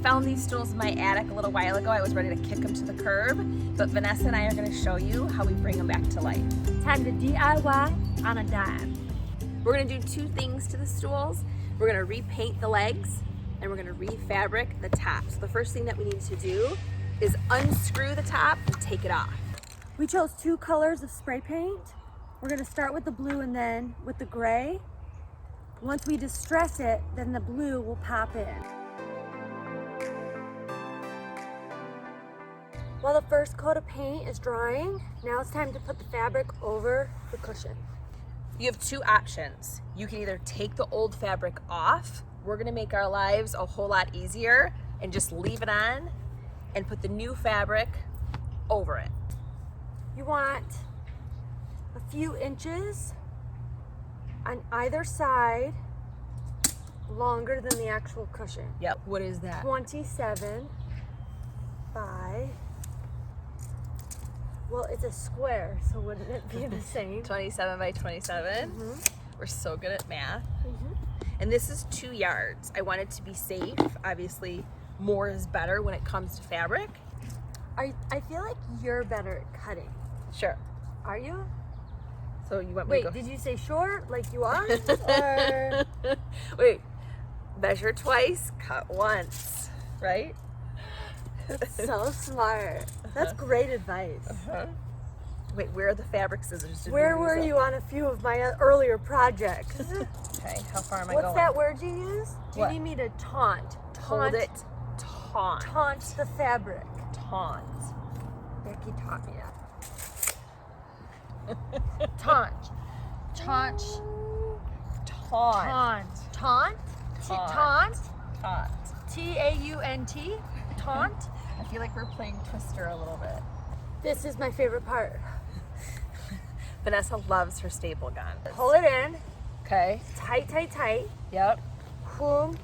found these stools in my attic a little while ago. I was ready to kick them to the curb, but Vanessa and I are going to show you how we bring them back to life. Time to DIY on a dime. We're going to do two things to the stools. We're going to repaint the legs and we're going to refabric the top. So the first thing that we need to do is unscrew the top and take it off. We chose two colors of spray paint. We're going to start with the blue and then with the gray. Once we distress it, then the blue will pop in. While the first coat of paint is drying, now it's time to put the fabric over the cushion. You have two options. You can either take the old fabric off. We're gonna make our lives a whole lot easier and just leave it on and put the new fabric over it. You want a few inches on either side longer than the actual cushion. Yep, what is that? 27 by, well, it's a square, so wouldn't it be the same? 27 by 27. Mm-hmm. We're so good at math. Mm-hmm. And this is 2 yards. I want it to be safe. Obviously, more is better when it comes to fabric. I feel like you're better at cutting. Sure. Are you? So you want me to go? Wait, did you say short like you are? Or... Wait, measure twice, cut once, right? So smart. That's great advice. Uh-huh. Wait, where are the fabric scissors? Where were you on a few of my earlier projects? Okay, how far am I What's going? that word you use? Do What? you need me to taunt? Hold it. Taunt. Taunt the fabric. Taunt. Becky taught me that. Taunt. Taunt. Taunt. Taunt. Taunt? Taunt? Taunt. T-A-U-N-T? Taunt? I feel like we're playing Twister a little bit. This is my favorite part. Vanessa loves her staple gun. Pull it in. Okay. Tight, tight, tight. Yep. Boom.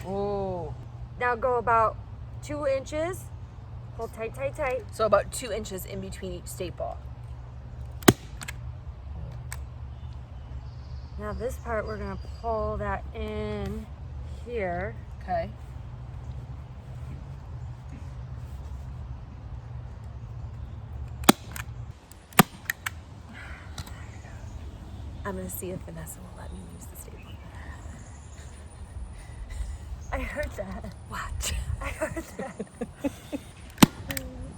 Ooh. Now go about 2 inches. Hold tight, tight, tight. So about 2 inches in between each staple. Now this part, we're gonna pull that in here. Okay. I'm gonna see if Vanessa will let me use the staple. I heard that. Watch. I heard that.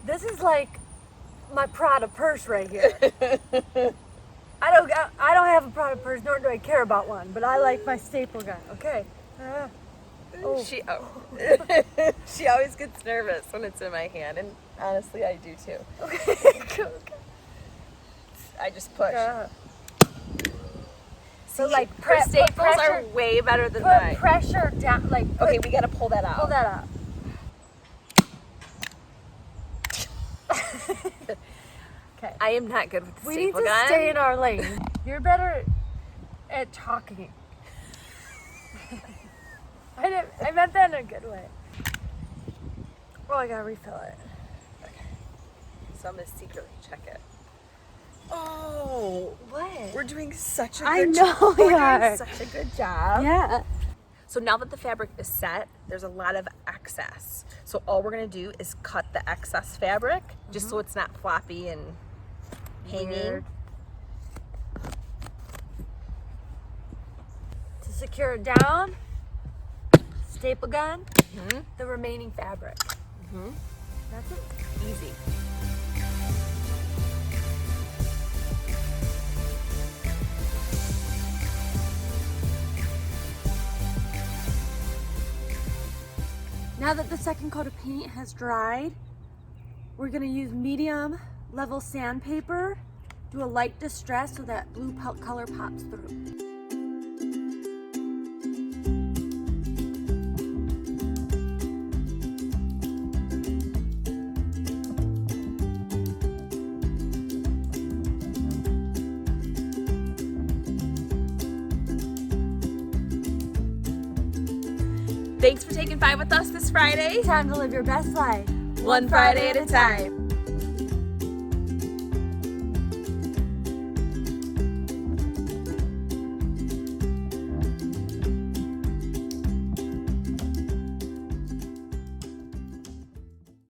This is like my Prada purse right here. I don't have a Prada purse, nor do I care about one, but I like my staple gun. Okay. Oh. She always gets nervous when it's in my hand, and honestly, I do too. Okay. Go. I just push. So like her staples are way better than mine. Put pressure down, like. Okay, we gotta pull that out. Pull that up. Okay. I am not good with the We need staple to gun. stay in our lane. You're better at talking. I meant that in a good way. Oh, I gotta refill it. Okay. So I'm gonna secretly check it. Oh, What? we're doing such a good I know we We're are. doing such a good job. Yeah. So now that the fabric is set, there's a lot of excess. So all we're gonna do is cut the excess fabric, just so it's not floppy and hanging. Weird. To secure it down, staple gun, the remaining fabric. That's it. Easy. Now that the second coat of paint has dried, we're gonna use medium level sandpaper, do a light distress so that blue color pops through. Thanks for taking 5 with us this Friday. Time to live your best life. One Friday at a time.